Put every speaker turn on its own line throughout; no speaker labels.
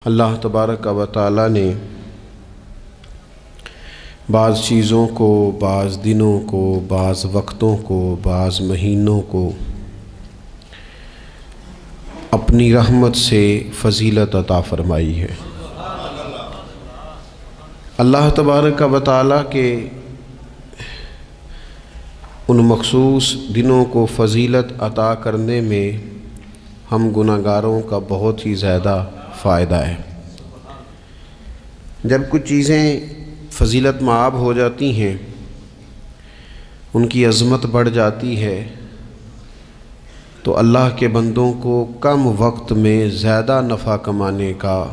اللہ تبارک و تعالی نے بعض چیزوں کو، بعض دنوں کو، بعض وقتوں کو، بعض مہینوں کو اپنی رحمت سے فضیلت عطا فرمائی ہے۔ اللہ تبارک و تعالی کے ان مخصوص دنوں کو فضیلت عطا کرنے میں ہم گناہ گاروں کا بہت ہی زیادہ فائدہ ہے۔ جب کچھ چیزیں فضیلت مآب ہو جاتی ہیں، ان کی عظمت بڑھ جاتی ہے، تو اللہ کے بندوں کو کم وقت میں زیادہ نفع کمانے کا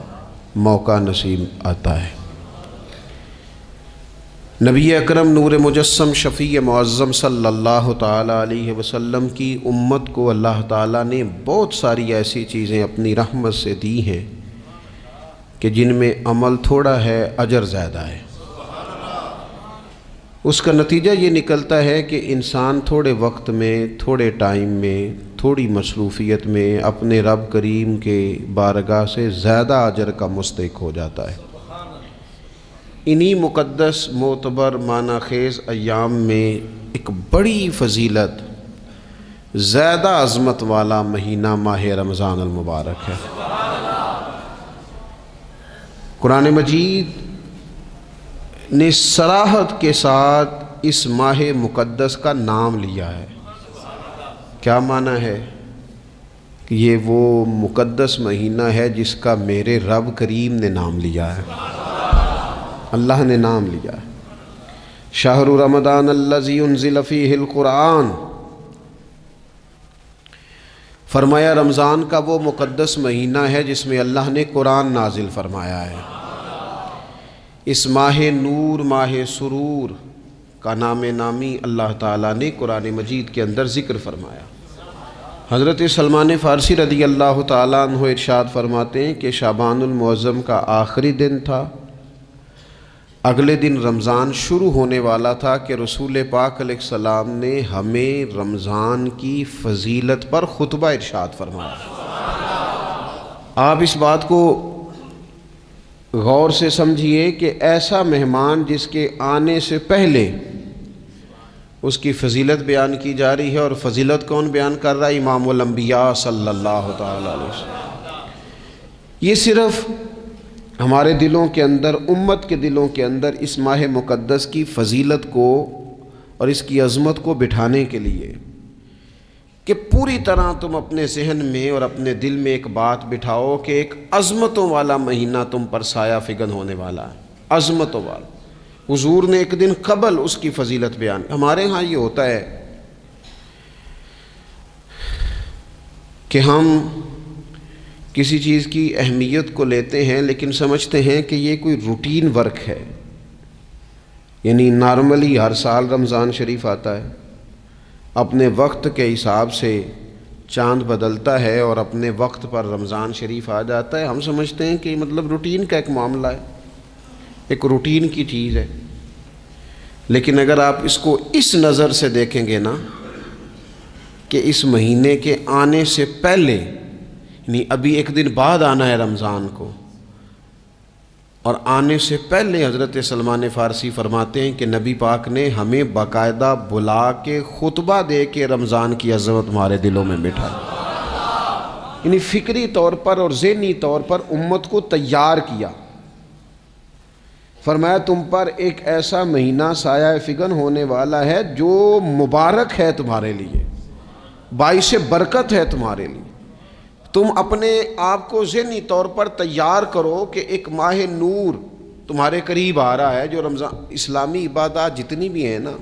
موقع نصیب آتا ہے۔ نبی اکرم نور مجسم شفیع معظم صلی اللہ تعالیٰ علیہ وسلم کی امت کو اللہ تعالیٰ نے بہت ساری ایسی چیزیں اپنی رحمت سے دی ہیں کہ جن میں عمل تھوڑا ہے، اجر زیادہ ہے۔ اس کا نتیجہ یہ نکلتا ہے کہ انسان تھوڑے وقت میں، تھوڑے ٹائم میں، تھوڑی مصروفیت میں اپنے رب کریم کے بارگاہ سے زیادہ اجر کا مستحق ہو جاتا ہے۔ انہی مقدس معتبر معنی خیز ایام میں ایک بڑی فضیلت، زیادہ عظمت والا مہینہ ماہ رمضان المبارک ہے۔ قرآن مجید نے صراحت کے ساتھ اس ماہ مقدس کا نام لیا ہے۔ کیا معنی ہے؟ کہ یہ وہ مقدس مہینہ ہے جس کا میرے رب کریم نے نام لیا ہے، اللہ نے نام لیا ہے۔ شہر رمضان الذی انزل فیہ القرآن، فرمایا رمضان کا وہ مقدس مہینہ ہے جس میں اللہ نے قرآن نازل فرمایا ہے۔ اس ماہ نور، ماہ سرور کا نام نامی اللہ تعالیٰ نے قرآن مجید کے اندر ذکر فرمایا۔ حضرت سلمان فارسی رضی اللہ تعالیٰ عنہ ارشاد فرماتے ہیں کہ شعبان المعظم کا آخری دن تھا، اگلے دن رمضان شروع ہونے والا تھا کہ رسول پاک علیہ السلام نے ہمیں رمضان کی فضیلت پر خطبہ ارشاد فرمایا۔ آپ اس بات کو غور سے سمجھیے کہ ایسا مہمان جس کے آنے سے پہلے اس کی فضیلت بیان کی جا رہی ہے، اور فضیلت کون بیان کر رہا ہے؟ امام الانبیاء صلی اللہ تعالیٰ علیہ وسلم۔ یہ صرف ہمارے دلوں کے اندر، امت کے دلوں کے اندر اس ماہ مقدس کی فضیلت کو اور اس کی عظمت کو بٹھانے کے لیے کہ پوری طرح تم اپنے ذہن میں اور اپنے دل میں ایک بات بٹھاؤ کہ ایک عظمتوں والا مہینہ تم پر سایہ فگن ہونے والا ہے، عظمتوں والا۔ حضور نے ایک دن قبل اس کی فضیلت بیان۔ ہمارے ہاں یہ ہوتا ہے کہ ہم کسی چیز کی اہمیت کو لیتے ہیں لیکن سمجھتے ہیں کہ یہ کوئی روٹین ورک ہے، یعنی نارملی ہر سال رمضان شریف آتا ہے، اپنے وقت کے حساب سے چاند بدلتا ہے اور اپنے وقت پر رمضان شریف آ جاتا ہے۔ ہم سمجھتے ہیں کہ مطلب روٹین کا ایک معاملہ ہے، ایک روٹین کی چیز ہے۔ لیکن اگر آپ اس کو اس نظر سے دیکھیں گے نا کہ اس مہینے کے آنے سے پہلے، یعنی ابھی ایک دن بعد آنا ہے رمضان کو، اور آنے سے پہلے حضرت سلمان فارسی فرماتے ہیں کہ نبی پاک نے ہمیں باقاعدہ بلا کے خطبہ دے کے رمضان کی عظمت ہمارے دلوں میں بٹھائی، یعنی فکری طور پر اور ذہنی طور پر امت کو تیار کیا۔ فرمایا تم پر ایک ایسا مہینہ سایہ فگن ہونے والا ہے جو مبارک ہے تمہارے لیے، باعث برکت ہے تمہارے لیے۔ تم اپنے آپ کو ذہنی طور پر تیار کرو کہ ایک ماہ نور تمہارے قریب آ رہا ہے۔ جو رمضان، اسلامی عبادات جتنی بھی ہیں نا،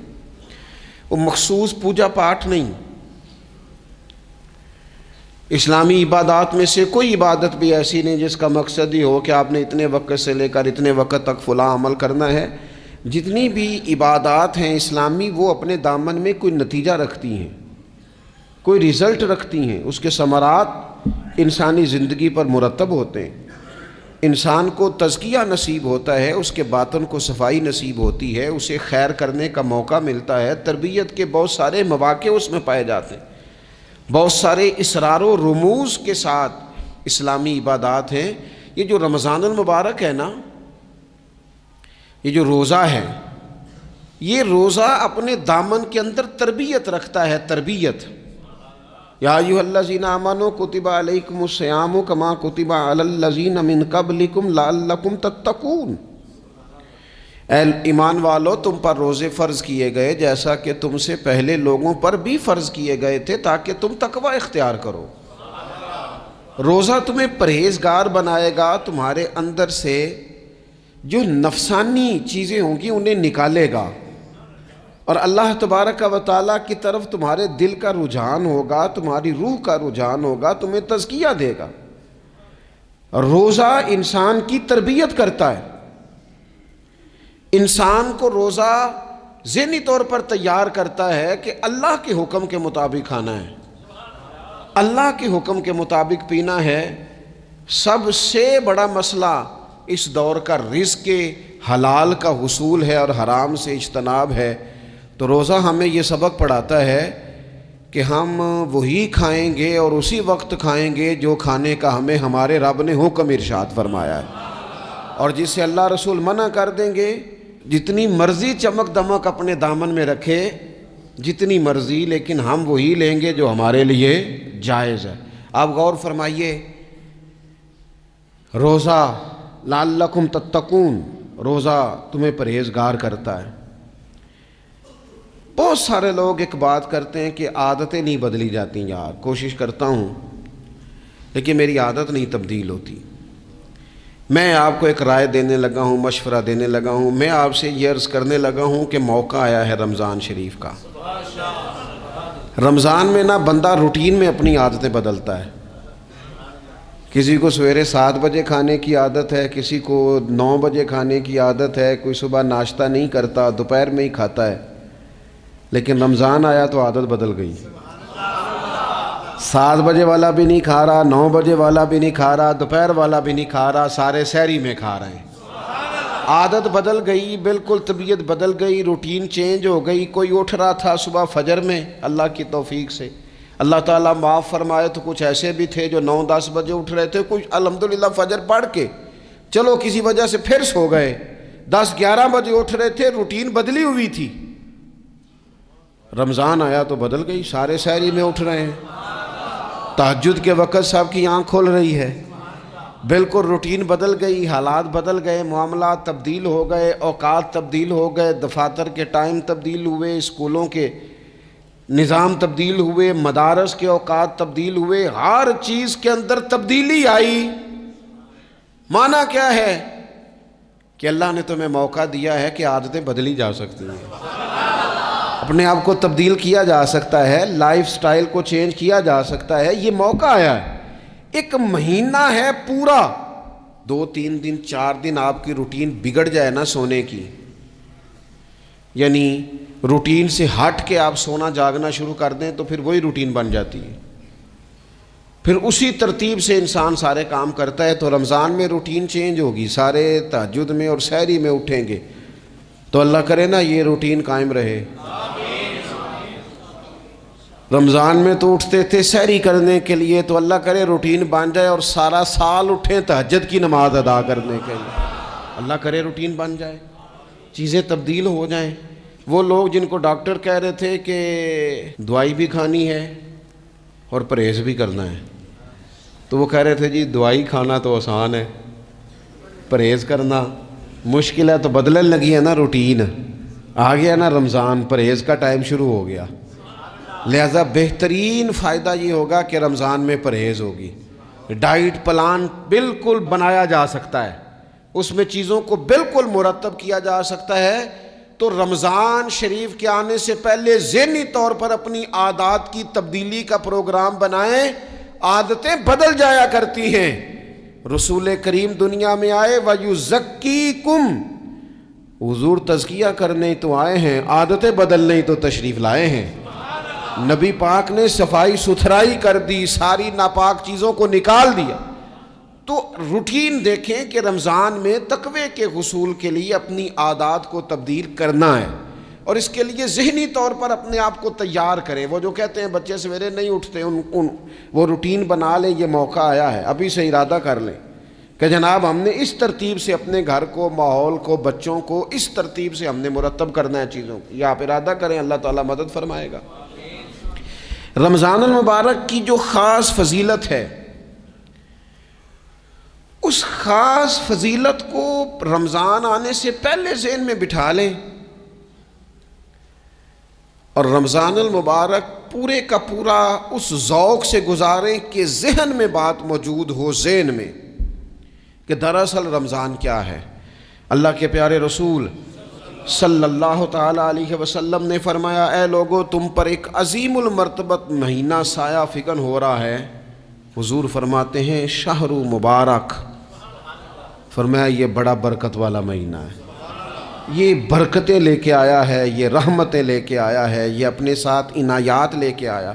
وہ مخصوص پوجا پاٹ نہیں۔ اسلامی عبادات میں سے کوئی عبادت بھی ایسی نہیں جس کا مقصد ہی ہو کہ آپ نے اتنے وقت سے لے کر اتنے وقت تک فلاں عمل کرنا ہے۔ جتنی بھی عبادات ہیں اسلامی، وہ اپنے دامن میں کوئی نتیجہ رکھتی ہیں، کوئی رزلٹ رکھتی ہیں، اس کے ثمرات انسانی زندگی پر مرتب ہوتے ہیں۔ انسان کو تزکیہ نصیب ہوتا ہے، اس کے باطن کو صفائی نصیب ہوتی ہے، اسے خیر کرنے کا موقع ملتا ہے، تربیت کے بہت سارے مواقع اس میں پائے جاتے ہیں، بہت سارے اسرار و رموز کے ساتھ اسلامی عبادات ہیں یہ جو رمضان المبارک ہے نا، یہ جو روزہ ہے، یہ روزہ اپنے دامن کے اندر تربیت رکھتا ہے، تربیت۔ یا ایھا الذین آمنوا کتب علیکم الصیام کما کتب علی الذین من قبلکم لعلکم تتقون۔ اے ایمان والو، تم پر روزے فرض کیے گئے جیسا کہ تم سے پہلے لوگوں پر بھی فرض کیے گئے تھے تاکہ تم تقوی اختیار کرو۔ روزہ تمہیں پرہیزگار بنائے گا، تمہارے اندر سے جو نفسانی چیزیں ہوں گی انہیں نکالے گا، اور اللہ تبارک و تعالیٰ کی طرف تمہارے دل کا رجحان ہوگا، تمہاری روح کا رجحان ہوگا، تمہیں تزکیہ دے گا۔ روزہ انسان کی تربیت کرتا ہے، انسان کو روزہ ذہنی طور پر تیار کرتا ہے کہ اللہ کے حکم کے مطابق کھانا ہے، اللہ کے حکم کے مطابق پینا ہے۔ سب سے بڑا مسئلہ اس دور کا رزق کے حلال کا حصول ہے اور حرام سے اجتناب ہے۔ تو روزہ ہمیں یہ سبق پڑھاتا ہے کہ ہم وہی کھائیں گے اور اسی وقت کھائیں گے جو کھانے کا ہمیں ہمارے رب نے حکم ارشاد فرمایا ہے، اور جس سے اللہ رسول منع کر دیں گے جتنی مرضی چمک دمک اپنے دامن میں رکھے، جتنی مرضی، لیکن ہم وہی لیں گے جو ہمارے لیے جائز ہے۔ آپ غور فرمائیے، روزہ لعلکم تتقون، روزہ تمہیں پرہیزگار کرتا ہے۔ بہت سارے لوگ ایک بات کرتے ہیں کہ عادتیں نہیں بدلی جاتی، یار کوشش کرتا ہوں لیکن میری عادت نہیں تبدیل ہوتی۔ میں آپ کو ایک رائے دینے لگا ہوں، مشورہ دینے لگا ہوں، میں آپ سے یہ عرض کرنے لگا ہوں کہ موقع آیا ہے رمضان شریف کا۔ رمضان میں نا بندہ روٹین میں اپنی عادتیں بدلتا ہے۔ کسی کو سویرے 7 بجے کھانے کی عادت ہے، کسی کو 9 بجے کھانے کی عادت ہے، کوئی صبح ناشتہ نہیں کرتا، دوپہر میں ہی کھاتا ہے۔ لیکن رمضان آیا تو عادت بدل گئی، 7 بجے والا بھی نہیں کھا رہا، 9 بجے والا بھی نہیں کھا رہا، دوپہر والا بھی نہیں کھا رہا، سارے سحری میں کھا رہے ہیں۔ عادت بدل گئی، بالکل طبیعت بدل گئی، روٹین چینج ہو گئی۔ کوئی اٹھ رہا تھا صبح فجر میں، اللہ کی توفیق سے اللہ تعالیٰ معاف فرمائے تو کچھ ایسے بھی تھے جو 9-10 بجے اٹھ رہے تھے، کچھ الحمدللہ فجر پڑھ کے چلو کسی وجہ سے پھر سو گئے، 10-11 بجے اٹھ رہے تھے، روٹین بدلی ہوئی تھی۔ رمضان آیا تو بدل گئی، سارے سحری میں اٹھ رہے ہیں، تہجد کے وقت سب کی آنکھ کھول رہی ہے، بالکل روٹین بدل گئی، حالات بدل گئے، معاملات تبدیل ہو گئے، اوقات تبدیل ہو گئے، دفاتر کے ٹائم تبدیل ہوئے، اسکولوں کے نظام تبدیل ہوئے، مدارس کے اوقات تبدیل ہوئے، ہر چیز کے اندر تبدیلی آئی۔ معنی کیا ہے کہ اللہ نے تمہیں موقع دیا ہے کہ عادتیں بدلی جا سکتی ہیں، اپنے آپ کو تبدیل کیا جا سکتا ہے، لائف سٹائل کو چینج کیا جا سکتا ہے۔ یہ موقع آیا ہے، ایک مہینہ ہے پورا، 2-3 دن 4 دن آپ کی روٹین بگڑ جائے نا سونے کی، یعنی روٹین سے ہٹ کے آپ سونا جاگنا شروع کر دیں تو پھر وہی روٹین بن جاتی ہے، پھر اسی ترتیب سے انسان سارے کام کرتا ہے۔ تو رمضان میں روٹین چینج ہوگی، سارے تہجد میں اور سحری میں اٹھیں گے، تو اللہ کرے نا یہ روٹین قائم رہے۔ رمضان میں تو اٹھتے تھے سحری کرنے کے لیے، تو اللہ کرے روٹین بن جائے اور سارا سال اٹھیں تہجد کی نماز ادا کرنے کے لیے، اللہ کرے روٹین بن جائے، چیزیں تبدیل ہو جائیں۔ وہ لوگ جن کو ڈاکٹر کہہ رہے تھے کہ دوائی بھی کھانی ہے اور پرہیز بھی کرنا ہے، تو وہ کہہ رہے تھے جی دوائی کھانا تو آسان ہے، پرہیز کرنا مشکل ہے، تو بدلنے لگی ہے نا روٹین، آ گیا نا رمضان، پرہیز کا ٹائم شروع ہو گیا۔ لہذا بہترین فائدہ یہ ہوگا کہ رمضان میں پرہیز ہوگی، ڈائٹ پلان بالکل بنایا جا سکتا ہے، اس میں چیزوں کو بالکل مرتب کیا جا سکتا ہے۔ تو رمضان شریف کے آنے سے پہلے ذہنی طور پر اپنی عادات کی تبدیلی کا پروگرام بنائیں، عادتیں بدل جایا کرتی ہیں۔ رسول کریم دنیا میں آئے وَيُزَكِّيكُمْ، حضور تزکیہ کرنے تو آئے ہیں، عادتیں بدلنے تو تشریف لائے ہیں۔ نبی پاک نے صفائی ستھرائی کر دی، ساری ناپاک چیزوں کو نکال دیا۔ تو روٹین دیکھیں کہ رمضان میں تقوی کے حصول کے لیے اپنی عادات کو تبدیل کرنا ہے، اور اس کے لیے ذہنی طور پر اپنے آپ کو تیار کریں۔ وہ جو کہتے ہیں بچے سویرے نہیں اٹھتے، وہ روٹین بنا لیں، یہ موقع آیا ہے، ابھی سے ارادہ کر لیں کہ جناب ہم نے اس ترتیب سے اپنے گھر کو، ماحول کو، بچوں کو اس ترتیب سے ہم نے مرتب کرنا ہے چیزوں کو. یا آپ ارادہ کریں، اللہ تعالیٰ مدد فرمائے گا. رمضان المبارک کی جو خاص فضیلت ہے، اس خاص فضیلت کو رمضان آنے سے پہلے ذہن میں بٹھا لیں اور رمضان المبارک پورے کا پورا اس ذوق سے گزاریں کہ ذہن میں بات موجود ہو، ذہن میں، کہ دراصل رمضان کیا ہے. اللہ کے پیارے رسول صلی اللہ تعالیٰ علیہ وسلم نے فرمایا، اے لوگو تم پر ایک عظیم المرتبت مہینہ سایہ فکن ہو رہا ہے. حضور فرماتے ہیں شہر مبارک، فرمایا یہ بڑا برکت والا مہینہ ہے، یہ برکتیں لے کے آیا ہے، یہ رحمتیں لے کے آیا ہے، یہ اپنے ساتھ عنایات لے کے آیا.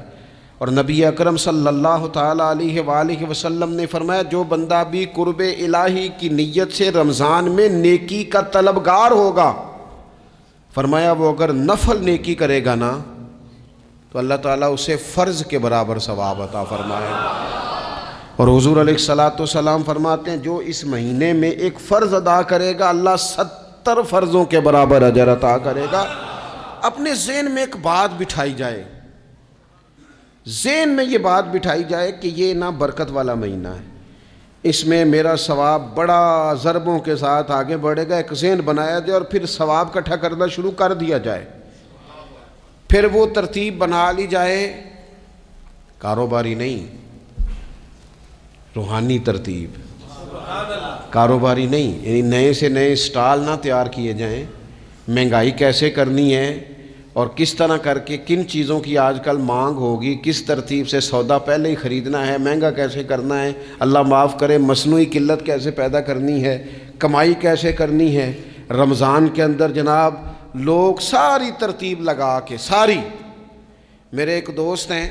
اور نبی اکرم صلی اللہ تعالیٰ علیہ وآلہ وسلم نے فرمایا جو بندہ بھی قرب الہی کی نیت سے رمضان میں نیکی کا طلبگار ہوگا، فرمایا وہ اگر نفل نیکی کرے گا نا تو اللہ تعالیٰ اسے فرض کے برابر ثواب عطا فرمائے گا. اور حضور علیہ الصلوۃ والسلام فرماتے ہیں جو اس مہینے میں ایک فرض ادا کرے گا اللہ 70 فرضوں کے برابر اجر عطا کرے گا. اپنے ذہن میں ایک بات بٹھائی جائے، ذہن میں یہ بات بٹھائی جائے کہ یہ نا برکت والا مہینہ ہے، اس میں میرا ثواب بڑا ضربوں کے ساتھ آگے بڑھے گا. ایک ذہن بنایا جائے اور پھر ثواب اکٹھا کرنا شروع کر دیا جائے. پھر وہ ترتیب بنا لی جائے، کاروباری نہیں، روحانی ترتیب، کاروباری نہیں، یعنی نئے سے نئے سٹال نہ تیار کیے جائیں. مہنگائی کیسے کرنی ہے اور کس طرح کر کے کن چیزوں کی آج کل مانگ ہوگی، کس ترتیب سے سودا پہلے ہی خریدنا ہے، مہنگا کیسے کرنا ہے، اللہ معاف کرے مصنوعی قلت کیسے پیدا کرنی ہے، کمائی کیسے کرنی ہے. رمضان کے اندر جناب لوگ ساری ترتیب لگا کے، ساری. میرے ایک دوست ہیں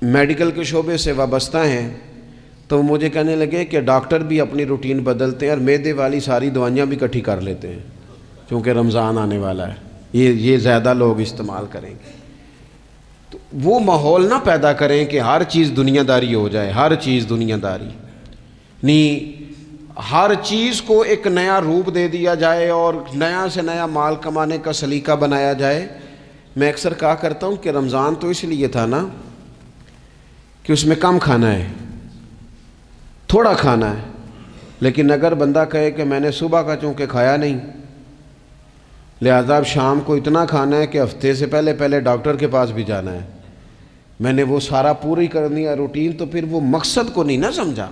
میڈیکل کے شعبے سے وابستہ ہیں، تو وہ مجھے کہنے لگے کہ ڈاکٹر بھی اپنی روٹین بدلتے ہیں اور معدے والی ساری دوائیاں بھی اکٹھی کر لیتے ہیں کیونکہ رمضان آنے والا ہے، یہ زیادہ لوگ استعمال کریں گے. تو وہ ماحول نہ پیدا کریں کہ ہر چیز دنیا داری ہو جائے، ہر چیز دنیا داری نہیں، ہر چیز کو ایک نیا روپ دے دیا جائے اور نیا سے نیا مال کمانے کا سلیقہ بنایا جائے. میں اکثر کہا کرتا ہوں کہ رمضان تو اس لیے تھا نا کہ اس میں کم کھانا ہے، تھوڑا کھانا ہے، لیکن اگر بندہ کہے کہ میں نے صبح کا چونکہ کھایا نہیں لہذا اب شام کو اتنا کھانا ہے کہ ہفتے سے پہلے ڈاکٹر کے پاس بھی جانا ہے، میں نے وہ سارا پوری کرنی ہے روٹین، تو پھر وہ مقصد کو نہیں نہ سمجھا،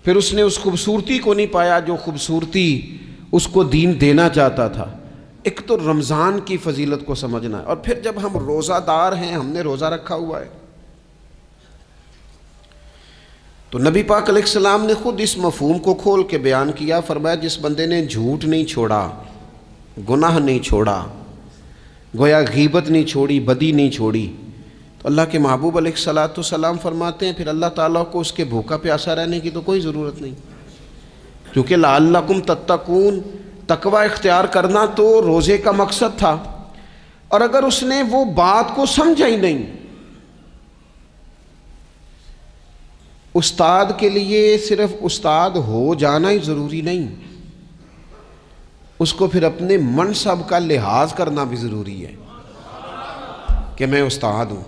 پھر اس نے اس خوبصورتی کو نہیں پایا جو خوبصورتی اس کو دین دینا چاہتا تھا. ایک تو رمضان کی فضیلت کو سمجھنا ہے، اور پھر جب ہم روزہ دار ہیں، ہم نے روزہ رکھا ہوا ہے، تو نبی پاک علیہ السلام نے خود اس مفہوم کو کھول کے بیان کیا. فرمایا جس بندے نے جھوٹ نہیں چھوڑا، گناہ نہیں چھوڑا، گویا غیبت نہیں چھوڑی، بدی نہیں چھوڑی، تو اللہ کے محبوب علیہ الصلوۃ والسلام فرماتے ہیں پھر اللہ تعالیٰ کو اس کے بھوکا پیاسا رہنے کی تو کوئی ضرورت نہیں، کیونکہ لعلکم تتقون، تقوی اختیار کرنا تو روزے کا مقصد تھا. اور اگر اس نے وہ بات کو سمجھا ہی نہیں، استاد کے لیے صرف استاد ہو جانا ہی ضروری نہیں، اس کو پھر اپنے منصب کا لحاظ کرنا بھی ضروری ہے کہ میں استاد ہوں.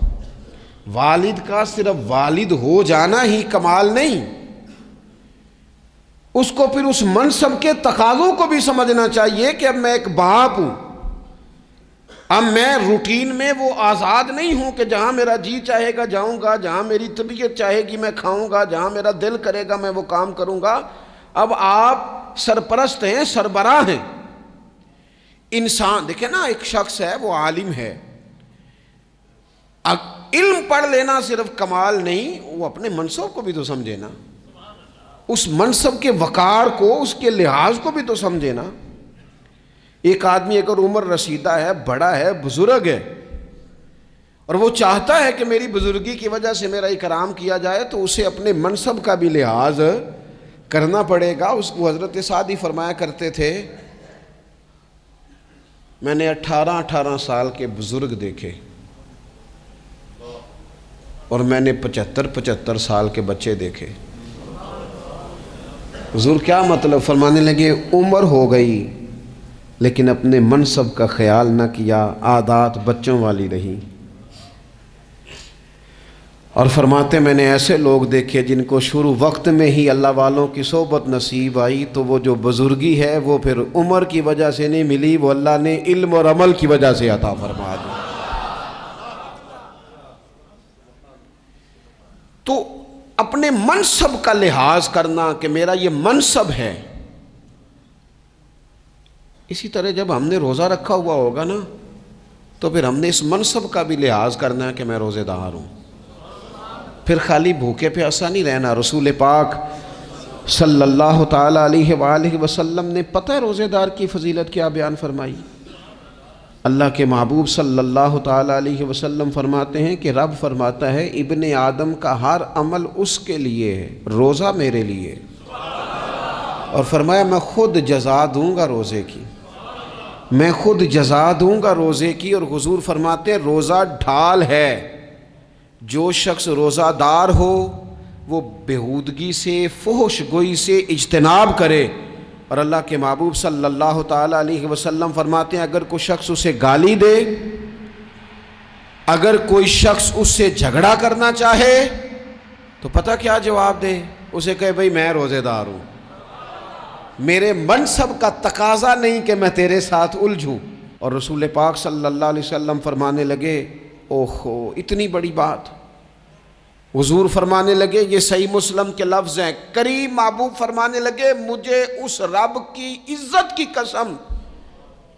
والد کا صرف والد ہو جانا ہی کمال نہیں، اس کو پھر اس منصب کے تقاضوں کو بھی سمجھنا چاہیے کہ اب میں ایک باپ ہوں، اب میں روٹین میں وہ آزاد نہیں ہوں کہ جہاں میرا جی چاہے گا جاؤں گا، جہاں میری طبیعت چاہے گی میں کھاؤں گا، جہاں میرا دل کرے گا میں وہ کام کروں گا. اب آپ سرپرست ہیں، سربراہ ہیں. انسان دیکھیں نا، ایک شخص ہے وہ عالم ہے، علم پڑھ لینا صرف کمال نہیں، وہ اپنے منصب کو بھی تو سمجھے نا، اس منصب کے وقار کو، اس کے لحاظ کو بھی تو سمجھے نا. ایک آدمی اگر عمر رسیدہ ہے، بڑا ہے، بزرگ ہے، اور وہ چاہتا ہے کہ میری بزرگی کی وجہ سے میرا اکرام کیا جائے، تو اسے اپنے منصب کا بھی لحاظ کرنا پڑے گا. اس کو حضرت سعدی فرمایا کرتے تھے میں نے 18 سال کے بزرگ دیکھے اور میں نے 75 سال کے بچے دیکھے. حضور کیا مطلب؟ فرمانے لگے عمر ہو گئی لیکن اپنے منصب کا خیال نہ کیا، عادات بچوں والی رہی۔ اور فرماتے میں نے ایسے لوگ دیکھے جن کو شروع وقت میں ہی اللہ والوں کی صحبت نصیب آئی، تو وہ جو بزرگی ہے وہ پھر عمر کی وجہ سے نہیں ملی، وہ اللہ نے علم اور عمل کی وجہ سے عطا فرما دی۔ تو اپنے منصب کا لحاظ کرنا کہ میرا یہ منصب ہے۔ اسی طرح جب ہم نے روزہ رکھا ہوا ہوگا نا تو پھر ہم نے اس منصب کا بھی لحاظ کرنا ہے کہ میں روزے دار ہوں۔ پھر خالی بھوکے پیاسا نہیں رہنا۔ رسول پاک صلی اللہ تعالی علیہ وآلہ وسلم نے پتہ ہے روزے دار کی فضیلت کیا بیان فرمائی؟ اللہ کے محبوب صلی اللہ تعالی علیہ وسلم فرماتے ہیں کہ رب فرماتا ہے ابن آدم کا ہر عمل اس کے لیے ہے، روزہ میرے لیے، اور فرمایا میں خود جزا دوں گا روزے کی، میں خود جزا دوں گا روزے کی۔ اور حضور فرماتے ہیں روزہ ڈھال ہے، جو شخص روزہ دار ہو وہ بےہودگی سے، فحش گوئی سے اجتناب کرے۔ اور اللہ کے محبوب صلی اللہ تعالی علیہ وسلم فرماتے ہیں اگر کوئی شخص اسے گالی دے، اگر کوئی شخص اس سے جھگڑا کرنا چاہے تو پتہ کیا جواب دے؟ اسے کہے بھئی میں روزے دار ہوں، میرے منصب کا تقاضا نہیں کہ میں تیرے ساتھ الجھوں۔ اور رسول پاک صلی اللہ علیہ وسلم فرمانے لگے اوہو اتنی بڑی بات۔ حضور فرمانے لگے، یہ صحیح مسلم کے لفظ ہیں، کریم محبوب فرمانے لگے مجھے اس رب کی عزت کی قسم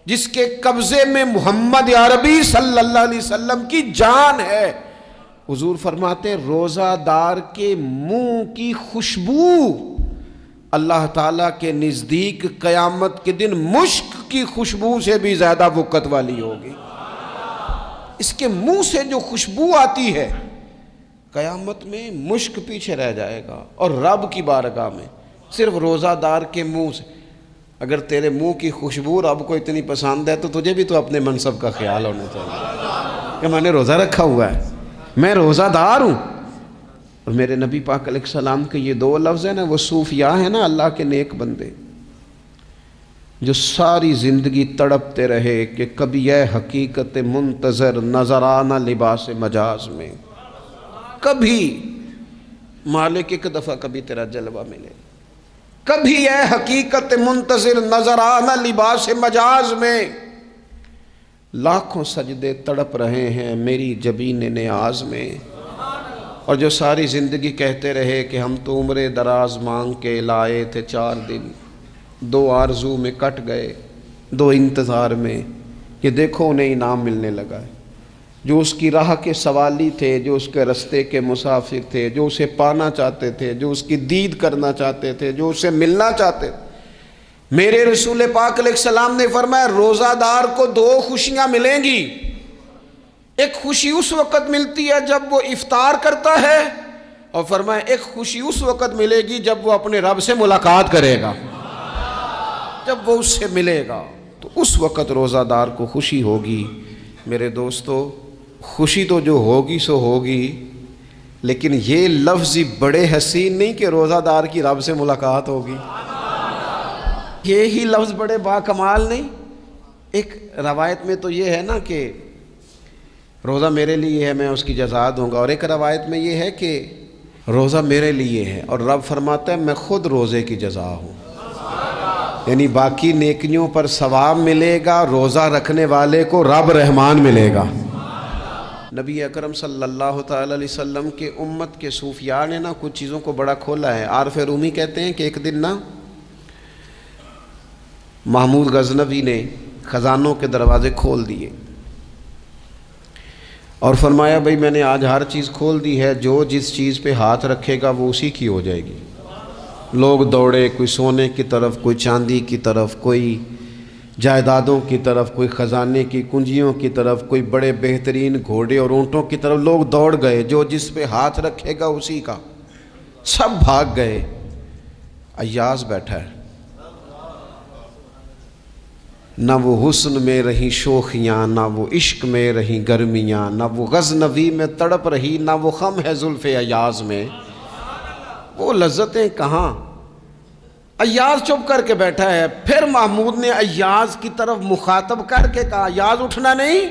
جس کے قبضے میں محمد عربی صلی اللہ علیہ وسلم کی جان ہے، حضور فرماتے ہیں روزہ دار کے منہ کی خوشبو اللہ تعالیٰ کے نزدیک قیامت کے دن مشک کی خوشبو سے بھی زیادہ وقت والی ہوگی۔ اس کے منہ سے جو خوشبو آتی ہے قیامت میں مشک پیچھے رہ جائے گا، اور رب کی بارگاہ میں صرف روزہ دار کے منہ سے۔ اگر تیرے منہ کی خوشبو رب کو اتنی پسند ہے تو تجھے بھی تو اپنے منصب کا خیال ہونا چاہیے کہ میں نے روزہ رکھا ہوا ہے، میں روزہ دار ہوں۔ اور میرے نبی پاک علیہ السلام کے یہ دو لفظ ہیں نا، وہ صوفیاء ہیں نا اللہ کے نیک بندے جو ساری زندگی تڑپتے رہے کہ کبھی اے حقیقت منتظر نظر آنا لباس مجاز میں، کبھی مالک ایک دفعہ کبھی تیرا جلوہ ملے، کبھی اے حقیقت منتظر نظر آنا لباس مجاز میں، لاکھوں سجدے تڑپ رہے ہیں میری جبین نیاز میں۔ اور جو ساری زندگی کہتے رہے کہ ہم تو عمر دراز مانگ کے لائے تھے 4 دن، 2 آرزو میں کٹ گئے، 2 انتظار میں، کہ دیکھو انہیں انعام ملنے لگا ہے۔ جو اس کی راہ کے سوالی تھے، جو اس کے رستے کے مسافر تھے، جو اسے پانا چاہتے تھے، جو اس کی دید کرنا چاہتے تھے، جو اسے ملنا چاہتے تھے، میرے رسول پاک علیہ السلام نے فرمایا روزہ دار کو 2 خوشیاں ملیں گی۔ ایک خوشی اس وقت ملتی ہے جب وہ افطار کرتا ہے، اور فرمایا ایک خوشی اس وقت ملے گی جب وہ اپنے رب سے ملاقات کرے گا، جب وہ اس سے ملے گا تو اس وقت روزہ دار کو خوشی ہوگی۔ میرے دوستو خوشی تو جو ہوگی سو ہوگی، لیکن یہ لفظ بڑے حسین نہیں کہ روزہ دار کی رب سے ملاقات ہوگی، یہی لفظ بڑے باکمال نہیں۔ ایک روایت میں تو یہ ہے نا کہ روزہ میرے لیے ہے میں اس کی جزا دوں گا، اور ایک روایت میں یہ ہے کہ روزہ میرے لیے ہے اور رب فرماتا ہے میں خود روزے کی جزا ہوں، یعنی باقی نیکیوں پر ثواب ملے گا، روزہ رکھنے والے کو رب رحمان ملے گا۔ نبی اکرم صلی اللہ تعالی علیہ وسلم کے امت کے صوفیاء نے نا کچھ چیزوں کو بڑا کھولا ہے۔ عارف رومی کہتے ہیں کہ ایک دن نا محمود غزنوی نے خزانوں کے دروازے کھول دیے اور فرمایا بھئی میں نے آج ہر چیز کھول دی ہے، جو جس چیز پہ ہاتھ رکھے گا وہ اسی کی ہو جائے گی۔ لوگ دوڑے، کوئی سونے کی طرف، کوئی چاندی کی طرف، کوئی جائیدادوں کی طرف، کوئی خزانے کی کنجیوں کی طرف، کوئی بڑے بہترین گھوڑے اور اونٹوں کی طرف لوگ دوڑ گئے، جو جس پہ ہاتھ رکھے گا اسی کا۔ سب بھاگ گئے، ایاز بیٹھا ہے، نہ وہ حسن میں رہی شوخیاں، نہ وہ عشق میں رہی گرمیاں، نہ وہ غزنوی میں تڑپ رہی، نہ وہ خم ہے زلف ایاز میں۔ وہ لذتیں کہاں؟ ایاز چپ کر کے بیٹھا ہے. پھر محمود نے ایاز کی طرف مخاطب کر کے کہا ایاز اٹھنا نہیں,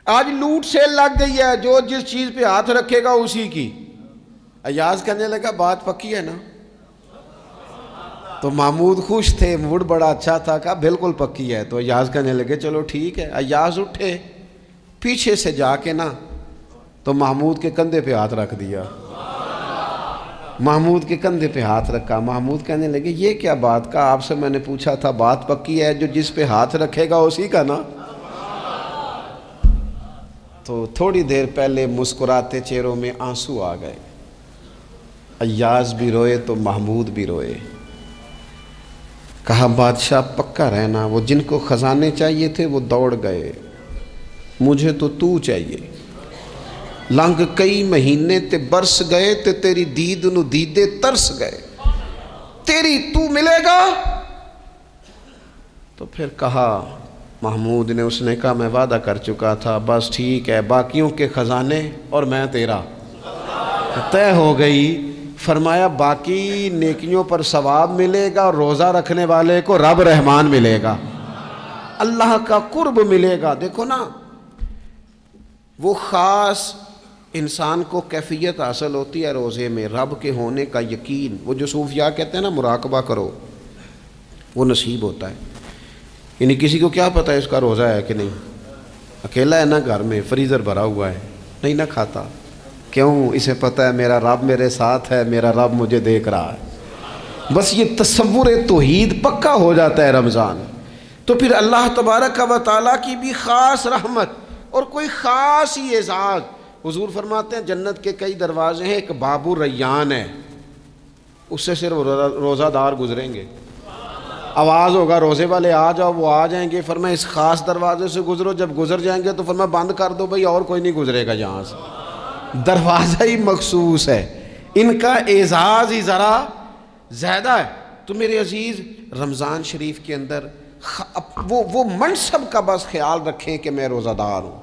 آج لوٹ سیل لگ گئی ہے, جو جس چیز پہ ہاتھ رکھے گا اسی کی. ایاز کہنے لگا بات پکی ہے نا؟ تو محمود خوش تھے, موڈ بڑا اچھا تھا, کہا بالکل پکی ہے. تو ایاز کہنے لگے چلو ٹھیک ہے. ایاز اٹھے, پیچھے سے جا کے نا تو محمود کے کندھے پہ ہاتھ رکھ دیا. محمود کے کندھے پہ ہاتھ رکھا. محمود کہنے لگے یہ کیا بات کا, آپ سے میں نے پوچھا تھا بات پکی ہے, جو جس پہ ہاتھ رکھے گا اسی کا نا. تو تھوڑی دیر پہلے مسکراتے چہروں میں آنسو آ گئے. ایاز بھی روئے تو محمود بھی روئے. کہا بادشاہ پکا رہنا, وہ جن کو خزانے چاہیے تھے وہ دوڑ گئے, مجھے تو چاہیے. لنگ کئی مہینے تے برس گئے تے تیری دید نو دیدے ترس گئے, تیری تو ملے گا. تو پھر کہا محمود نے, اس نے کہا میں وعدہ کر چکا تھا, بس ٹھیک ہے, باقیوں کے خزانے اور میں تیرا طے ہو گئی. فرمایا باقی نیکیوں پر ثواب ملے گا, اور روزہ رکھنے والے کو رب رحمان ملے گا, اللہ کا قرب ملے گا. دیکھو نا, وہ خاص انسان کو کیفیت حاصل ہوتی ہے روزے میں, رب کے ہونے کا یقین. وہ جو صوفیاء کہتے ہیں نا مراقبہ کرو, وہ نصیب ہوتا ہے. یعنی کسی کو کیا پتہ ہے اس کا روزہ ہے کہ نہیں, اکیلا ہے نا گھر میں, فریزر بھرا ہوا ہے, نہیں نہ کھاتا. کیوں؟ اسے پتہ ہے میرا رب میرے ساتھ ہے, میرا رب مجھے دیکھ رہا ہے. بس یہ تصور توحید پکا ہو جاتا ہے رمضان. تو پھر اللہ تبارک و تعالیٰ کی بھی خاص رحمت اور کوئی خاص ہی اعزاز. حضور فرماتے ہیں جنت کے کئی دروازے ہیں, ایک باب الریان ہے, اس سے صرف روزہ دار گزریں گے. آواز ہوگا روزے والے آ جاؤ, وہ آ جائیں گے. فرمایا اس خاص دروازے سے گزرو, جب گزر جائیں گے تو فرمایا بند کر دو بھائی, اور کوئی نہیں گزرے گا یہاں سے. دروازہ ہی مخصوص ہے, ان کا اعزاز ہی ذرا زیادہ ہے. تو میرے عزیز رمضان شریف کے اندر وہ منصب کا بس خیال رکھیں کہ میں روزہ دار ہوں,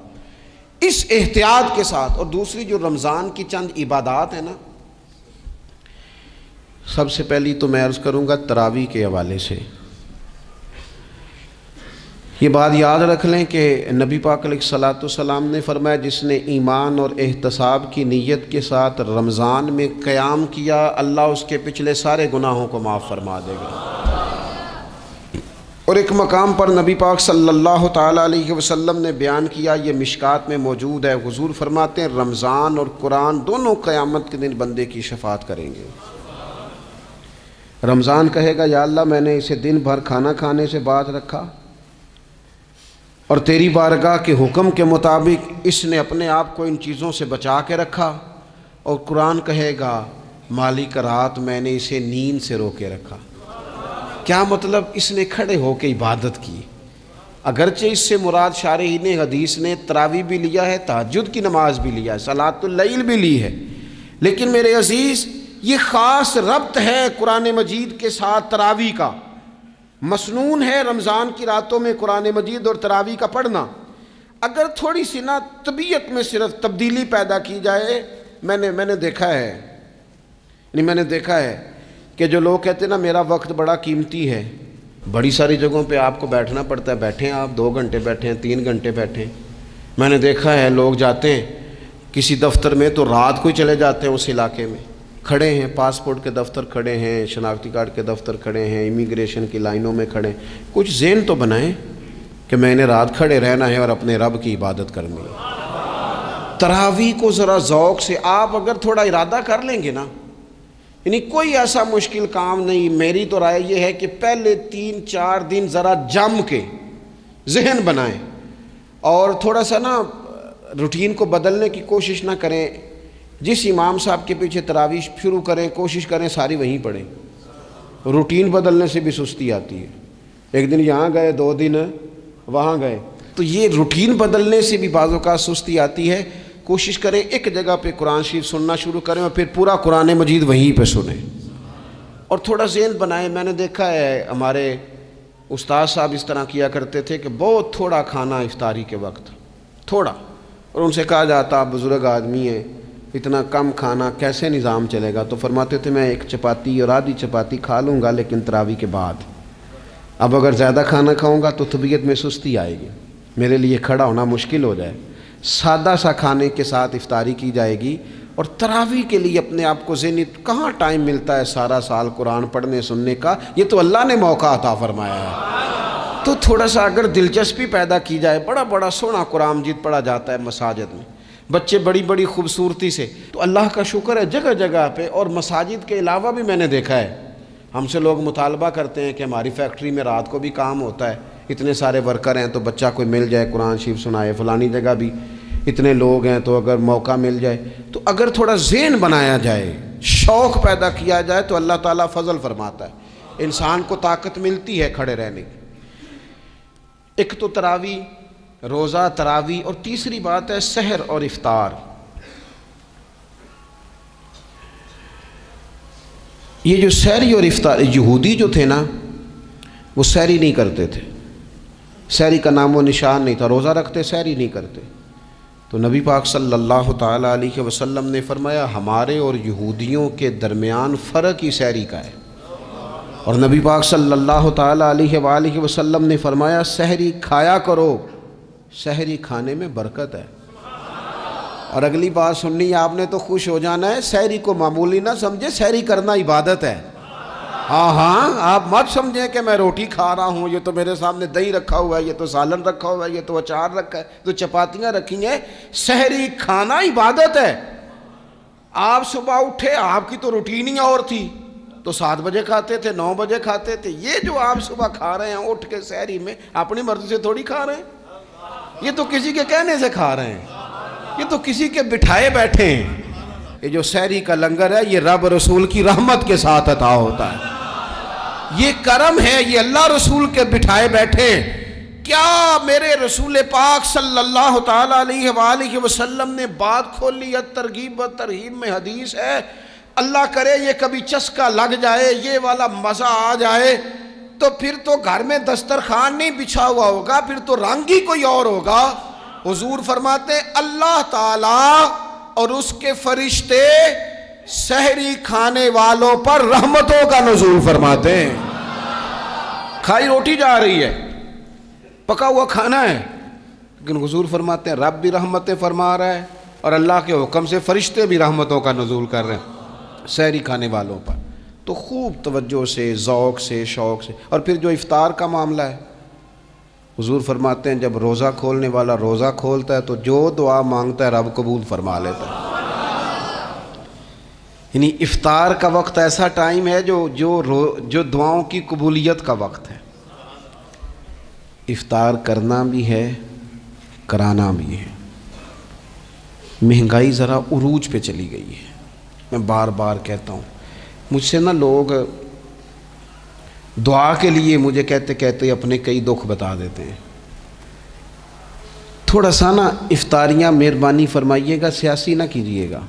اس احتیاط کے ساتھ. اور دوسری جو رمضان کی چند عبادات ہیں نا, سب سے پہلی تو میں عرض کروں گا تراویح کے حوالے سے. یہ بات یاد رکھ لیں کہ نبی پاک علیہ الصلوۃ والسلام نے فرمایا جس نے ایمان اور احتساب کی نیت کے ساتھ رمضان میں قیام کیا, اللہ اس کے پچھلے سارے گناہوں کو معاف فرما دے گا. اور ایک مقام پر نبی پاک صلی اللہ تعالیٰ علیہ وسلم نے بیان کیا, یہ مشکات میں موجود ہے. حضور فرماتے ہیں رمضان اور قرآن دونوں قیامت کے دن بندے کی شفاعت کریں گے. رمضان کہے گا یا اللہ میں نے اسے دن بھر کھانا کھانے سے باز رکھا, اور تیری بارگاہ کے حکم کے مطابق اس نے اپنے آپ کو ان چیزوں سے بچا کے رکھا. اور قرآن کہے گا مالک رات میں نے اسے نیند سے روکے رکھا. کیا مطلب؟ اس نے کھڑے ہو کے عبادت کی. اگرچہ اس سے مراد شارحین حدیث نے تراویح بھی لیا ہے, تہجد کی نماز بھی لیا ہے, صلاۃ اللیل بھی لی ہے, لیکن میرے عزیز یہ خاص ربط ہے قرآن مجید کے ساتھ تراویح کا. مسنون ہے رمضان کی راتوں میں قرآن مجید اور تراویح کا پڑھنا. اگر تھوڑی سی نا طبیعت میں صرف تبدیلی پیدا کی جائے, میں نے دیکھا ہے کہ جو لوگ کہتے ہیں نا میرا وقت بڑا قیمتی ہے, بڑی ساری جگہوں پہ آپ کو بیٹھنا پڑتا ہے, بیٹھیں آپ 2 گھنٹے بیٹھیں, 3 گھنٹے بیٹھیں. میں نے دیکھا ہے لوگ جاتے ہیں کسی دفتر میں تو رات کو ہی چلے جاتے ہیں اس علاقے میں, کھڑے ہیں, پاسپورٹ کے دفتر کھڑے ہیں, شناختی کارڈ کے دفتر کھڑے ہیں, امیگریشن کی لائنوں میں کھڑے ہیں. کچھ ذہن تو بنائیں کہ میں نے رات کھڑے رہنا ہے اور اپنے رب کی عبادت کرنی ہے. تراویح کو ذرا ذوق سے آپ اگر تھوڑا ارادہ کر لیں گے نا, یعنی کوئی ایسا مشکل کام نہیں. میری تو رائے یہ ہے کہ پہلے 3-4 دن ذرا جم کے ذہن بنائیں, اور تھوڑا سا نا روٹین کو بدلنے کی کوشش نہ کریں. جس امام صاحب کے پیچھے تراویح شروع کریں, کوشش کریں ساری وہیں پڑھیں. روٹین بدلنے سے بھی سستی آتی ہے. ایک دن یہاں گئے, 2 دن وہاں گئے, تو یہ روٹین بدلنے سے بھی بعض اوقات سستی آتی ہے. کوشش کریں ایک جگہ پہ قرآن شریف سننا شروع کریں اور پھر پورا قرآن مجید وہیں پہ سنیں, اور تھوڑا ذہن بنائیں. میں نے دیکھا ہے ہمارے استاد صاحب اس طرح کیا کرتے تھے کہ بہت تھوڑا کھانا افطاری کے وقت, تھوڑا, اور ان سے کہا جاتا آپ بزرگ آدمی ہیں, اتنا کم کھانا کیسے نظام چلے گا؟ تو فرماتے تھے میں ایک چپاتی اور آدھی چپاتی کھا لوں گا لیکن تراویح کے بعد۔ اب اگر زیادہ کھانا کھاؤں گا تو طبیعت میں سستی آئے گی، میرے لیے کھڑا ہونا مشکل ہو جائے، سادہ سا کھانے کے ساتھ افطاری کی جائے گی۔ اور تراویح کے لیے اپنے آپ کو ذہنی کہاں ٹائم ملتا ہے سارا سال قرآن پڑھنے سننے کا، یہ تو اللہ نے موقع عطا فرمایا ہے۔ تو تھوڑا سا اگر دلچسپی پیدا کی جائے، بڑا بڑا سونا قرآن مجید پڑھا جاتا ہے مساجد میں، بچے بڑی بڑی خوبصورتی سے، تو اللہ کا شکر ہے جگہ جگہ پہ۔ اور مساجد کے علاوہ بھی میں نے دیکھا ہے، ہم سے لوگ مطالبہ کرتے ہیں کہ ہماری فیکٹری میں رات کو بھی کام ہوتا ہے، اتنے سارے ورکر ہیں تو بچہ کوئی مل جائے قرآن شریف سنائے، فلانی جگہ بھی اتنے لوگ ہیں تو اگر موقع مل جائے، تو اگر تھوڑا ذہن بنایا جائے، شوق پیدا کیا جائے تو اللہ تعالیٰ فضل فرماتا ہے، انسان کو طاقت ملتی ہے کھڑے رہنے کی۔ ایک تو تراویح، روزہ، تراویح، اور تیسری بات ہے سحر اور افطار۔ یہ جو سحری اور افطار، یہودی جو تھے نا وہ سحری نہیں کرتے تھے، سحری کا نام و نشان نہیں تھا، روزہ رکھتے سحری نہیں کرتے۔ تو نبی پاک صلی اللہ تعالیٰ علیہ وسلم نے فرمایا ہمارے اور یہودیوں کے درمیان فرق ہی سحری کا ہے۔ اور نبی پاک صلی اللہ تعالیٰ علیہ وآلہ وسلم نے فرمایا سحری کھایا کرو، سحری کھانے میں برکت ہے۔ اور اگلی بات سننی ہے آپ نے تو خوش ہو جانا ہے، سحری کو معمولی نہ سمجھے، سحری کرنا عبادت ہے۔ ہاں آپ مت سمجھیں کہ میں روٹی کھا رہا ہوں، یہ تو میرے سامنے دہی رکھا ہوا ہے، یہ تو سالن رکھا ہوا ہے، یہ تو اچار رکھا ہے، تو چپاتیاں رکھی ہیں۔ سحری کھانا عبادت ہے۔ آپ صبح اٹھے، آپ کی تو روٹین ہی اور تھی، تو 7 بجے کھاتے تھے، 9 بجے کھاتے تھے۔ یہ جو آپ صبح کھا رہے ہیں اٹھ کے سحری میں، اپنی مرضی سے تھوڑی کھا رہے ہیں، یہ تو کسی کے کہنے سے کھا رہے ہیں، یہ تو کسی کے بٹھائے بیٹھے ہیں۔ یہ جو سحری کا لنگر ہے یہ رب رسول کی رحمت کے ساتھ عطا ہوتا ہے، یہ کرم ہے، یہ اللہ رسول کے بٹھائے بیٹھے۔ کیا میرے رسول پاک صلی اللہ تعالیٰ علیہ وآلہ وسلم نے بات کھولی ہے، ترغیب و ترہیب میں حدیث ہے، اللہ کرے یہ کبھی چسکا لگ جائے، یہ والا مزہ آ جائے، تو پھر تو گھر میں دسترخوان نہیں بچھا ہوا ہوگا، پھر تو رنگ ہی کوئی اور ہوگا۔ حضور فرماتے ہیں اللہ تعالیٰ اور اس کے فرشتے سحری کھانے والوں پر رحمتوں کا نزول فرماتے ہیں۔ کھائی روٹی جا رہی ہے، پکا ہوا کھانا ہے، لیکن حضور فرماتے ہیں رب بھی رحمتیں فرما رہا ہے اور اللہ کے حکم سے فرشتے بھی رحمتوں کا نزول کر رہے ہیں سحری کھانے والوں پر۔ تو خوب توجہ سے، ذوق سے، شوق سے۔ اور پھر جو افطار کا معاملہ ہے، حضور فرماتے ہیں جب روزہ کھولنے والا روزہ کھولتا ہے تو جو دعا مانگتا ہے رب قبول فرما لیتا ہے۔ یعنی افطار کا وقت ایسا ٹائم ہے جو دعاؤں کی قبولیت کا وقت ہے۔ افطار کرنا بھی ہے، کرانا بھی ہے۔ مہنگائی ذرا عروج پہ چلی گئی ہے، میں بار بار کہتا ہوں، مجھ سے نا لوگ دعا کے لیے مجھے کہتے کہتے اپنے کئی دکھ بتا دیتے ہیں۔ تھوڑا سا نا افطاریاں مہربانی فرمائیے گا سیاسی نہ کیجیے گا۔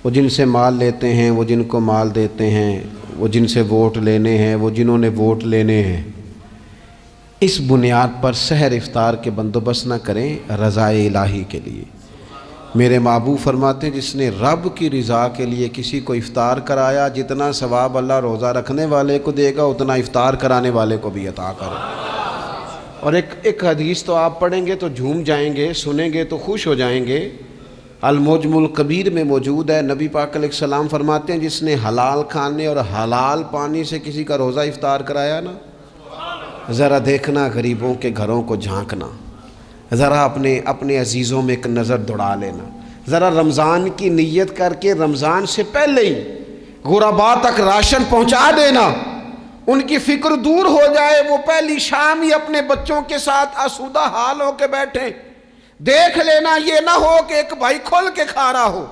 وہ جن سے مال لیتے ہیں، وہ جن کو مال دیتے ہیں، وہ جن سے ووٹ لینے ہیں، وہ جنہوں نے ووٹ لینے ہیں، اس بنیاد پر سحر افطار کے بندوبست نہ کریں رضا الہی کے لیے۔ میرے محبوب فرماتے ہیں جس نے رب کی رضا کے لیے کسی کو افطار کرایا، جتنا ثواب اللہ روزہ رکھنے والے کو دے گا اتنا افطار کرانے والے کو بھی عطا کرے۔ اور ایک حدیث تو آپ پڑھیں گے تو جھوم جائیں گے، سنیں گے تو خوش ہو جائیں گے، المعجم الکبیر میں موجود ہے۔ نبی پاک علیہ السلام فرماتے ہیں جس نے حلال کھانے اور حلال پانی سے کسی کا روزہ افطار کرایا نا، ذرا دیکھنا غریبوں کے گھروں کو جھانکنا، ذرا اپنے عزیزوں میں ایک نظر دوڑا لینا، ذرا رمضان کی نیت کر کے رمضان سے پہلے ہی غرباء تک راشن پہنچا دینا، ان کی فکر دور ہو جائے، وہ پہلی شام ہی اپنے بچوں کے ساتھ آسودہ حال ہو کے بیٹھیں۔ دیکھ لینا یہ نہ ہو کہ ایک بھائی کھول کے کھا رہا ہو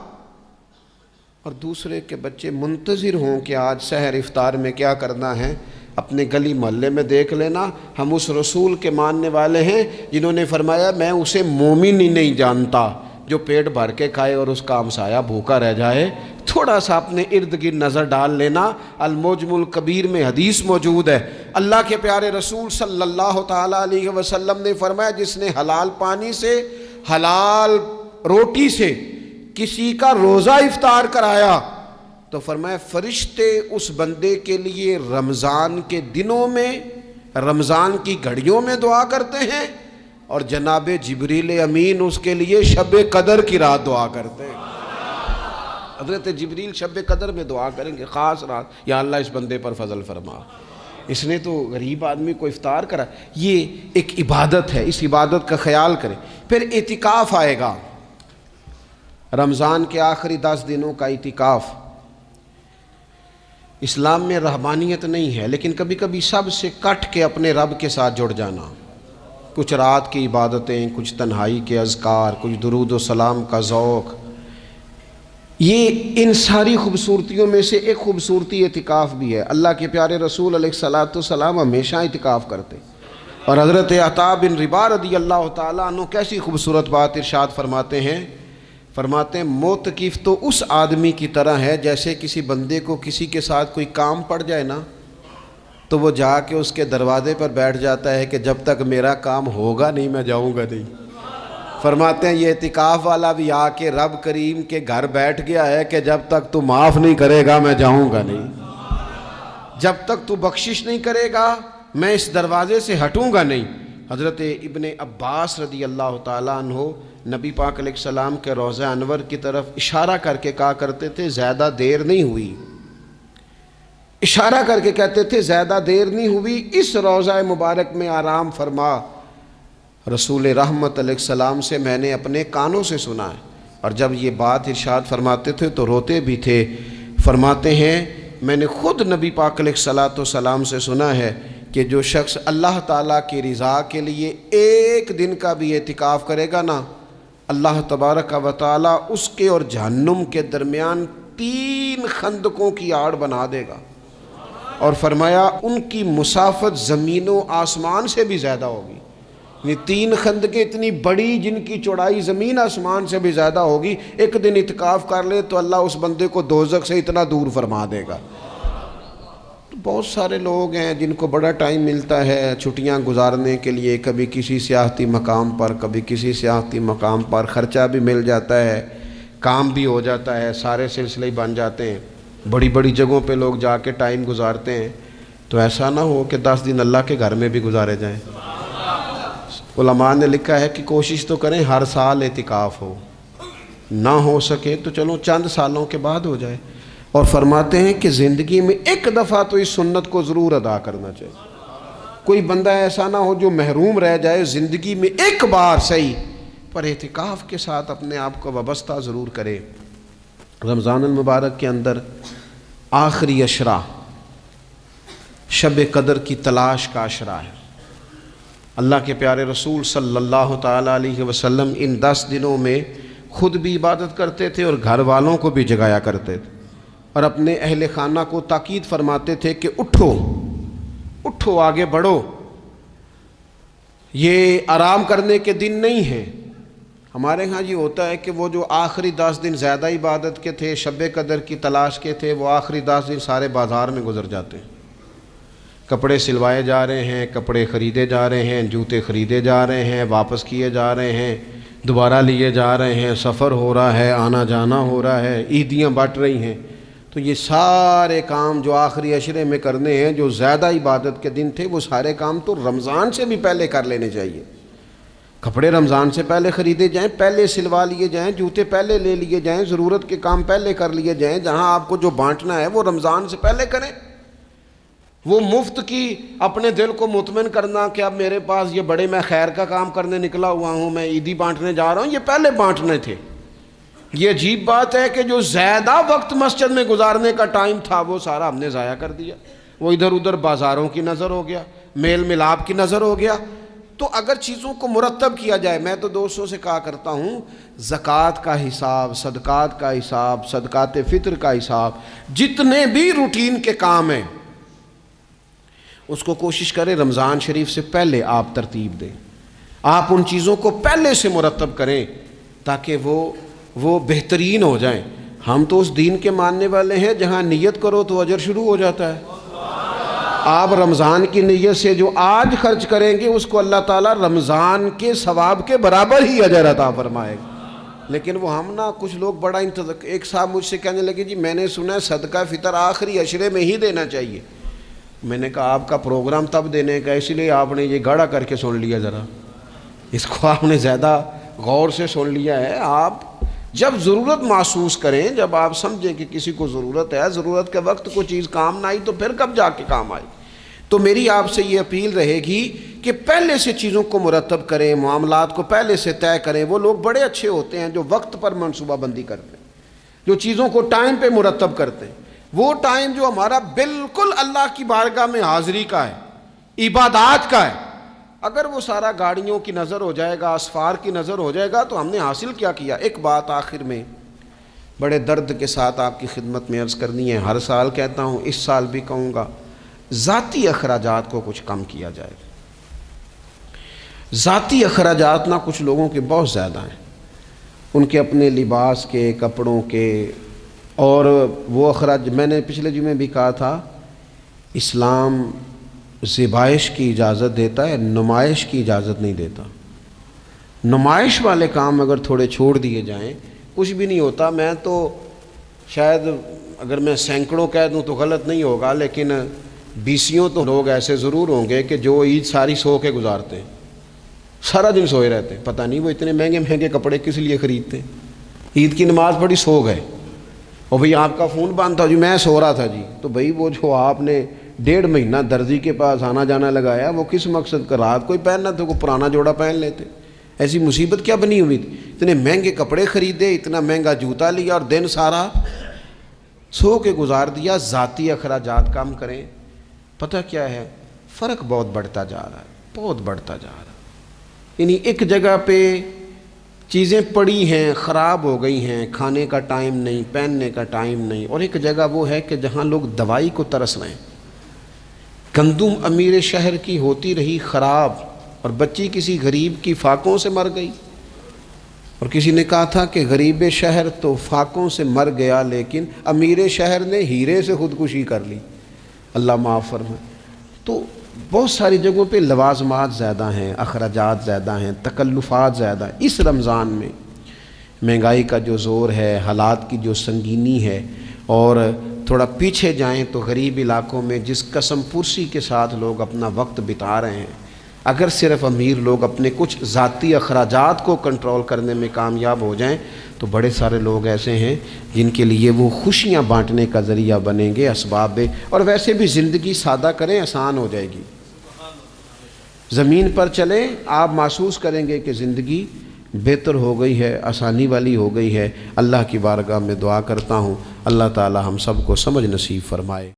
اور دوسرے کے بچے منتظر ہوں کہ آج سحر افطار میں کیا کرنا ہے۔ اپنے گلی محلے میں دیکھ لینا، ہم اس رسول کے ماننے والے ہیں جنہوں نے فرمایا میں اسے مومن ہی نہیں جانتا جو پیٹ بھر کے کھائے اور اس کا ہمسایہ بھوکا رہ جائے۔ تھوڑا سا اپنے ارد گرد نظر ڈال لینا، المعجم الکبیر میں حدیث موجود ہے۔ اللہ کے پیارے رسول صلی اللہ تعالیٰ علیہ وسلم نے فرمایا جس نے حلال پانی سے، حلال روٹی سے کسی کا روزہ افطار کرایا تو فرمایا فرشتے اس بندے کے لیے رمضان کے دنوں میں، رمضان کی گھڑیوں میں دعا کرتے ہیں، اور جناب جبریل امین اس کے لیے شب قدر کی رات دعا کرتے ہیں۔ حضرت جبریل شب قدر میں دعا کریں گے، خاص رات، یا اللہ اس بندے پر فضل فرما، اس نے تو غریب آدمی کو افطار کرا۔ یہ ایک عبادت ہے، اس عبادت کا خیال کریں۔ پھر اعتکاف آئے گا، رمضان کے آخری 10 دنوں کا اعتکاف۔ اسلام میں رہبانیت نہیں ہے، لیکن کبھی کبھی سب سے کٹ کے اپنے رب کے ساتھ جڑ جانا، کچھ رات کی عبادتیں، کچھ تنہائی کے اذکار، کچھ درود و سلام کا ذوق، یہ ان ساری خوبصورتیوں میں سے ایک خوبصورتی اعتکاف بھی ہے۔ اللہ کے پیارے رسول علیہ الصلاۃ والسلام ہمیشہ اعتکاف کرتے، اور حضرت عطا بن رباح رضی اللہ تعالیٰ عنہ کیسی خوبصورت بات ارشاد فرماتے ہیں، معتکف تو اس آدمی کی طرح ہے جیسے کسی بندے کو کسی کے ساتھ کوئی کام پڑ جائے نا تو وہ جا کے اس کے دروازے پر بیٹھ جاتا ہے کہ جب تک میرا کام ہوگا نہیں میں جاؤں گا نہیں۔ فرماتے ہیں یہ اعتکاف والا بھی آ کے رب کریم کے گھر بیٹھ گیا ہے کہ جب تک تو معاف نہیں کرے گا میں جاؤں گا نہیں، جب تک تو بخشش نہیں کرے گا میں اس دروازے سے ہٹوں گا نہیں۔ حضرت ابن عباس رضی اللہ تعالیٰ عنہ نبی پاک علیہ السلام کے روضہ انور کی طرف اشارہ کر کے کہا کرتے تھے زیادہ دیر نہیں ہوئی، اشارہ کر کے کہتے تھے زیادہ دیر نہیں ہوئی، اس روضہ مبارک میں آرام فرما۔ رسول رحمت علیہ السلام سے میں نے اپنے کانوں سے سنا ہے، اور جب یہ بات ارشاد فرماتے تھے تو روتے بھی تھے۔ فرماتے ہیں میں نے خود نبی پاک علیہ السلام سے سنا ہے کہ جو شخص اللہ تعالیٰ کی رضا کے لیے ایک دن کا بھی اعتکاف کرے گا نا، اللہ تبارک و تعالیٰ اس کے اور جہنم کے درمیان 3 خندقوں کی آڑ بنا دے گا، اور فرمایا ان کی مسافت زمین و آسمان سے بھی زیادہ ہوگی۔ یہ 3 خندقیں اتنی بڑی جن کی چوڑائی زمین آسمان سے بھی زیادہ ہوگی، ایک دن اعتکاف کر لے تو اللہ اس بندے کو دوزخ سے اتنا دور فرما دے گا۔ بہت سارے لوگ ہیں جن کو بڑا ٹائم ملتا ہے چھٹیاں گزارنے کے لیے، کبھی کسی سیاحتی مقام پر، کبھی کسی سیاحتی مقام پر، خرچہ بھی مل جاتا ہے، کام بھی ہو جاتا ہے، سارے سلسلے ہی بن جاتے ہیں، بڑی بڑی جگہوں پہ لوگ جا کے ٹائم گزارتے ہیں۔ تو ایسا نہ ہو کہ 10 دن اللہ کے گھر میں بھی گزارے جائیں۔ علماء نے لکھا ہے کہ کوشش تو کریں ہر سال اعتکاف ہو، نہ ہو سکے تو چلو چند سالوں کے بعد ہو جائے، اور فرماتے ہیں کہ زندگی میں ایک دفعہ تو اس سنت کو ضرور ادا کرنا چاہیے۔ کوئی بندہ ایسا نہ ہو جو محروم رہ جائے، زندگی میں ایک بار صحیح پر اعتکاف کے ساتھ اپنے آپ کو وابستہ ضرور کرے۔ رمضان المبارک کے اندر آخری عشرہ شب قدر کی تلاش کا عشرہ ہے۔ اللہ کے پیارے رسول صلی اللہ تعالیٰ علیہ وسلم ان 10 دنوں میں خود بھی عبادت کرتے تھے اور گھر والوں کو بھی جگایا کرتے تھے، اور اپنے اہل خانہ کو تاکید فرماتے تھے کہ اٹھو اٹھو، آگے بڑھو، یہ آرام کرنے کے دن نہیں ہیں۔ ہمارے ہاں یہ ہوتا ہے کہ وہ جو آخری 10 دن زیادہ عبادت کے تھے، شب قدر کی تلاش کے تھے، وہ آخری 10 دن سارے بازار میں گزر جاتے ہیں، کپڑے سلوائے جا رہے ہیں، کپڑے خریدے جا رہے ہیں، جوتے خریدے جا رہے ہیں، واپس کیے جا رہے ہیں، دوبارہ لیے جا رہے ہیں، سفر ہو رہا ہے، آنا جانا ہو رہا ہے، عیدیاں بٹ رہی ہیں۔ تو یہ سارے کام جو آخری عشرے میں کرنے ہیں، جو زیادہ عبادت کے دن تھے، وہ سارے کام تو رمضان سے بھی پہلے کر لینے چاہیے۔ کپڑے رمضان سے پہلے خریدے جائیں، پہلے سلوا لیے جائیں، جوتے پہلے لے لیے جائیں، ضرورت کے کام پہلے کر لیے جائیں، جہاں آپ کو جو بانٹنا ہے وہ رمضان سے پہلے کریں۔ وہ مفت کی اپنے دل کو مطمئن کرنا کہ اب میرے پاس یہ بڑے میں خیر کا کام کرنے نکلا ہوا ہوں، میں عیدی بانٹنے جا رہا ہوں، یہ پہلے بانٹنے تھے۔ یہ عجیب بات ہے کہ جو زیادہ وقت مسجد میں گزارنے کا ٹائم تھا وہ سارا ہم نے ضائع کر دیا، وہ ادھر ادھر بازاروں کی نظر ہو گیا، میل ملاپ کی نظر ہو گیا۔ تو اگر چیزوں کو مرتب کیا جائے، میں تو دوستوں سے کہا کرتا ہوں زکوٰۃ کا حساب، صدقات کا حساب، صدقات فطر کا حساب، جتنے بھی روٹین کے کام ہیں اس کو کوشش کریں رمضان شریف سے پہلے آپ ترتیب دیں، آپ ان چیزوں کو پہلے سے مرتب کریں تاکہ وہ بہترین ہو جائیں۔ ہم تو اس دین کے ماننے والے ہیں جہاں نیت کرو تو اجر شروع ہو جاتا ہے۔ آپ رمضان کی نیت سے جو آج خرچ کریں گے اس کو اللہ تعالیٰ رمضان کے ثواب کے برابر ہی اجر عطا فرمائے گا۔ لیکن وہ ہم نا کچھ لوگ بڑا ایک صاحب مجھ سے کہنے لگے جی میں نے سنا ہے صدقہ فطر آخری عشرے میں ہی دینا چاہیے. میں نے کہا آپ کا پروگرام تب دینے کا اس لیے آپ نے یہ گاڑا کر کے سن لیا, ذرا اس کو آپ نے زیادہ غور سے سن لیا ہے. آپ جب ضرورت محسوس کریں, جب آپ سمجھیں کہ کسی کو ضرورت ہے, ضرورت کے وقت کوئی چیز کام نہ آئی تو پھر کب جا کے کام آئی. تو میری آپ سے یہ اپیل رہے گی کہ پہلے سے چیزوں کو مرتب کریں, معاملات کو پہلے سے طے کریں. وہ لوگ بڑے اچھے ہوتے ہیں جو وقت پر منصوبہ بندی کرتے ہیں, جو چیزوں کو ٹائم پہ مرتب کرتے ہیں. وہ ٹائم جو ہمارا بالکل اللہ کی بارگاہ میں حاضری کا ہے, عبادات کا ہے, اگر وہ سارا گاڑیوں کی نظر ہو جائے گا, اسفار کی نظر ہو جائے گا, تو ہم نے حاصل کیا کیا. ایک بات آخر میں بڑے درد کے ساتھ آپ کی خدمت میں عرض کرنی ہے, ہر سال کہتا ہوں, اس سال بھی کہوں گا, ذاتی اخراجات کو کچھ کم کیا جائے. ذاتی اخراجات نہ کچھ لوگوں کے بہت زیادہ ہیں, ان کے اپنے لباس کے, کپڑوں کے, اور وہ اخراج. میں نے پچھلے جمعے بھی کہا تھا, اسلام ذبائش کی اجازت دیتا ہے, نمائش کی اجازت نہیں دیتا. نمائش والے کام اگر تھوڑے چھوڑ دیے جائیں کچھ بھی نہیں ہوتا. میں تو شاید اگر میں سینکڑوں کہہ دوں تو غلط نہیں ہوگا, لیکن بیسیوں تو لوگ ایسے ضرور ہوں گے کہ جو عید ساری سو کے گزارتے ہیں, سارا دن سوئے رہتے ہیں. پتہ نہیں وہ اتنے مہنگے مہنگے کپڑے کس لیے خریدتے ہیں. عید کی نماز پڑھی, سو گئے, اور بھئی آپ کا فون بند تھا جی, میں سو رہا تھا جی. تو بھئی وہ جو آپ نے 1.5 مہینہ درزی کے پاس آنا جانا لگایا, وہ کس مقصد کا؟ رات کوئی پہننا تھا, کوئی پرانا جوڑا پہن لیتے. ایسی مصیبت کیا بنی ہوئی تھی؟ اتنے مہنگے کپڑے خریدے, اتنا مہنگا جوتا لیا, اور دن سارا سو کے گزار دیا. ذاتی اخراجات کم کریں. پتہ کیا ہے, فرق بہت بڑھتا جا رہا ہے, بہت بڑھتا جا رہا ہے. یعنی ایک جگہ پہ چیزیں پڑی ہیں, خراب ہو گئی ہیں, کھانے کا ٹائم نہیں, پہننے کا ٹائم نہیں, اور ایک جگہ وہ ہے کہ جہاں لوگ دوائی کو ترس رہے ہیں. گندم امیر شہر کی ہوتی رہی خراب, اور بچی کسی غریب کی فاقوں سے مر گئی. اور کسی نے کہا تھا کہ غریب شہر تو فاقوں سے مر گیا, لیکن امیر شہر نے ہیرے سے خودکشی کر لی. اللہ معاف فرمائے. تو بہت ساری جگہوں پہ لوازمات زیادہ ہیں, اخراجات زیادہ ہیں, تکلفات زیادہ ہیں. اس رمضان میں مہنگائی کا جو زور ہے, حالات کی جو سنگینی ہے, اور تھوڑا پیچھے جائیں تو غریب علاقوں میں جس قسم پرسی کے ساتھ لوگ اپنا وقت بتا رہے ہیں, اگر صرف امیر لوگ اپنے کچھ ذاتی اخراجات کو کنٹرول کرنے میں کامیاب ہو جائیں تو بڑے سارے لوگ ایسے ہیں جن کے لیے وہ خوشیاں بانٹنے کا ذریعہ بنیں گے, اسباب. اور ویسے بھی زندگی سادہ کریں, آسان ہو جائے گی. زمین پر چلیں, آپ محسوس کریں گے کہ زندگی بہتر ہو گئی ہے, آسانی والی ہو گئی ہے. اللہ کی بارگاہ میں دعا کرتا ہوں اللہ تعالی ہم سب کو سمجھ نصیب فرمائے.